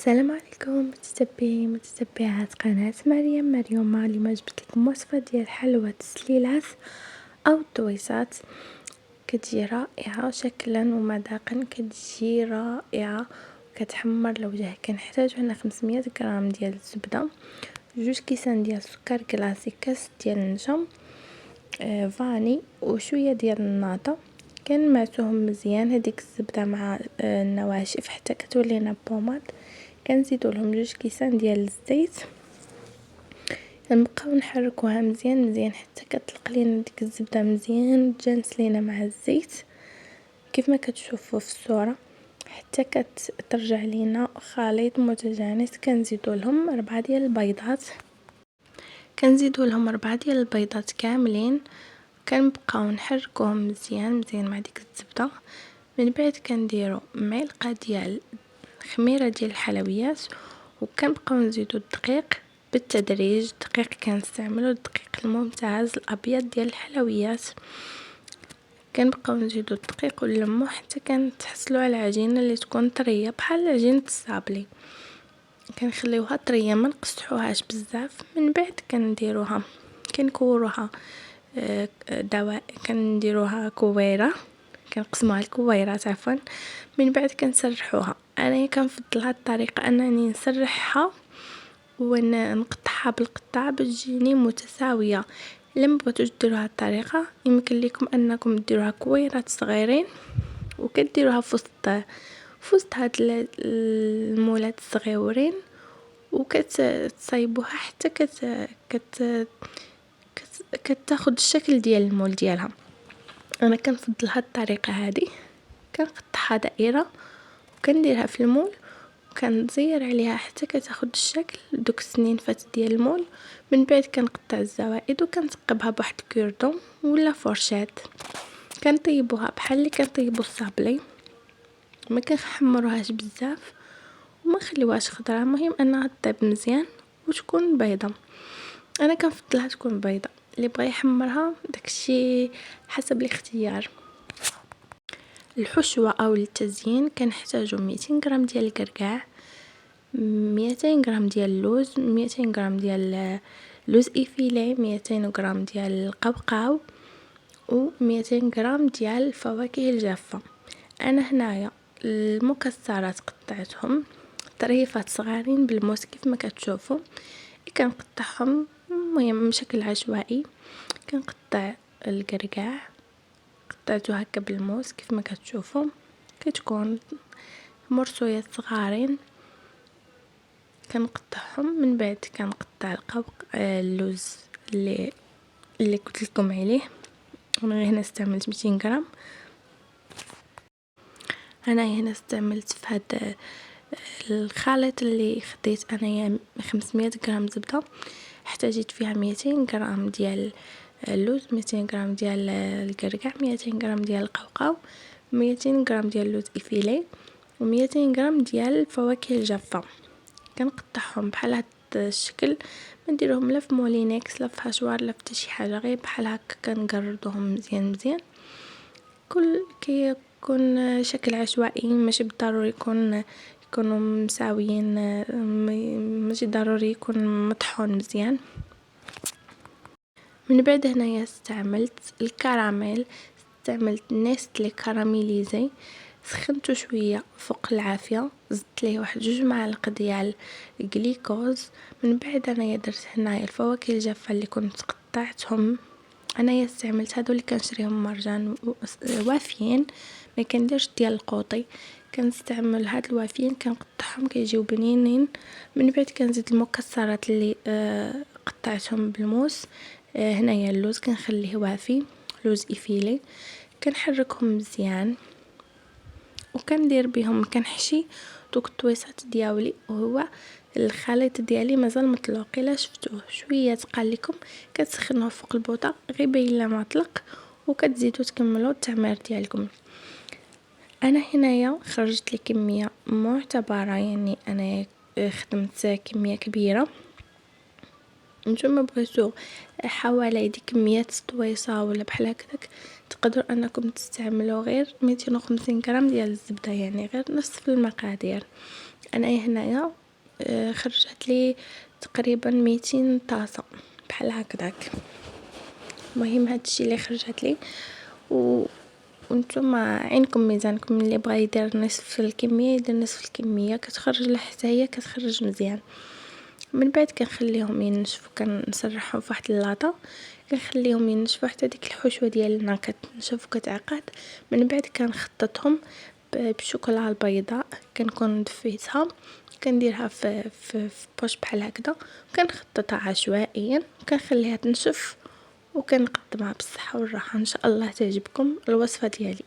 السلام عليكم متتبعي متتبعات قناة مريم. اليوم جبت لكم وصفة ديال حلوى التسليلات او الدويسات. كتجي رائعة شكلا ومذاقا، كتجي رائعة وكتحمر الوجه. كنحتاجو هنا 500 غرام ديال الزبدة، 2 كيسان ديال السكر كلاصي، كاس ديال النشا، فاني وشوية ديال الناطة. كنمعسوهم مزيان هذيك الزبدة مع النواشف حتى كتولي لنا بوماد. كنزيدو لهم 2 كيسان ديال الزيت، كنبقاو نحركوها مزيان حتى كتطلق لينا ديك الزبده مزيان تجانس لينا مع الزيت كيف ما كتشوفوا في الصوره، حتى كترجع لينا خليط متجانس. كنزيدو لهم 4 ديال البيضات، كاملين. كنبقاو نحركوهم مزيان مع ديك الزبده. من بعد كنديرو معلقه ديال خميره ديال الحلويات، وكنبقاو نزيدو الدقيق بالتدريج. الدقيق كنستعملو الدقيق الممتاز الابيض ديال الحلويات. كنبقاو نزيدو الدقيق ونلمو حتى كنتحصلوا على عجينه اللي تكون طريه بحال عجينه الصابلي. كنخليوها طريه ما نقصحوهاش بزاف. من بعد كنكوروها كنديروها كويره، كنقسموها لكويرات عفوا. من بعد كنسرحوها. انا كنفضل هاد الطريقه انني نسرحها ونقطعها بالقطع بتجيني متساويه. لما بغيتوش ديروا هاد الطريقه يمكن لكم انكم ديروها كويرات صغيرين وكديروها في وسط هاد المولات الصغيورين، وكتصايبوها حتى كتاخد الشكل ديال المول ديالها. انا كنفضل هاد الطريقه هذه. كنقطعها دائره وكنديرها في المول وكنزير عليها حتى كتاخد الشكل دوك السنينفات ديال المول. من بعد كنقطع الزوائد وكنثقبها بواحد الكوردون ولا فورشات. كنطيبوها بحال اللي كنطيبو الصابلي، ما كنحمروهاش بزاف وما نخليوهاش خضره. المهم انها طيب مزيان وتكون بيضه. انا كنفضلها تكون بيضه، اللي بغى يحمرها داكشي حسب الاختيار. الحشوه او التزيين كنحتاجو 200 غرام ديال الكركاع، 200 غرام ديال اللوز، 200 غرام ديال لوز ايفيلي، 200 غرام ديال القوقاو، و 200 غرام ديال الفواكه الجافه. انا هنايا المكسرات قطعتهم طريفات صغارين بالموس كيف ما كتشوفوا. كنقطعهم المهم بشكل عشوائي. كنقطع الكركاع قطعته هكا بالموس كيف ما كتشوفوا، كتكون مرصويات صغارين كنقطعهم. من بعد كنقطع اللوز اللي قلت لكم عليه. انا هنا استعملت 200 غرام. انا هنا استعملت في هذا الخليط اللي خديت انايا 500 غرام زبده، احتاجيت فيها 200 غرام ديال اللوز، 200 غرام ديال الكركاع، 200 غرام ديال القوقاو، 200 غرام ديال اللوز افيلي، و200 غرام ديال الفواكه الجافه. كنقطعهم بحال هاد الشكل، ما نديرهم لا في مولينكس لا في هاشوار لا في شي حاجه، غير بحال هكا كنقردوهم مزيان. كل كيكون شكل عشوائي، ماشي بالضروري يكونوا مساويين، ماشي ضروري يكون مطحون مزيان. من بعد هنايا استعملت الكراميل، استعملت نيستلي كراميليزي. سخنته شويه فوق العافيه، زدت ليه واحد 2 معالق ديال الجليكوز. من بعد انايا درت هنايا الفواكه الجافه اللي كنت قطعتهم. انايا استعملت هادو اللي كنشريهم مرجان وافيين، ما كنديرش ديال القوطي. كنستعمل هاد الوافيين كنقطعهم كيجيو بنينين. من بعد كنزيد المكسرات اللي قطعتهم بالموس. هنايا اللوز كنخليه وافي، لوز افيلي. كنحركهم مزيان وكندير بهم كنحشي دوك الطويسات ديالي. وهو الخليط ديالي مازال مطلوق، الا شفتوه شويه تقال لكم كتسخنوه فوق البوطه غير باين لا ما طلق، وكتزيدوا تكملوا التعمير ديالكم. انا هنايا خرجت لي كميه معتبره، يعني انا خدمت كميه كبيره. نتوما بغيتو حوالي دي كميات طويصه ولا بحال هكاك تقدروا انكم تستعملوا غير 250 غرام ديال الزبده، يعني غير نصف المقادير. انايا هنايا خرجت لي تقريبا 200 طاسه بحال هكذاك. المهم هادشي اللي خرجت لي وانتم عينكم ميزانكم، اللي بغى يدير نصف الكميه يدير نصف الكميه، كتخرج له حتى هي كتخرج مزيان. من بعد كنخليهم ينشفوا، كنسرحهم فواحد اللاطه، كنخليهم ينشفوا حتى ديك الحشوه ديالنا كتنشف وكتعقد. من بعد كنخططهم بالشوكولا البيضاء، كنكون دفيتها، كنديرها في بوش بحال هكذا، وكنخططها عشوائيا وكنخليها تنشف وكنقدمها بالصحه والراحه. ان شاء الله تعجبكم الوصفه ديالي.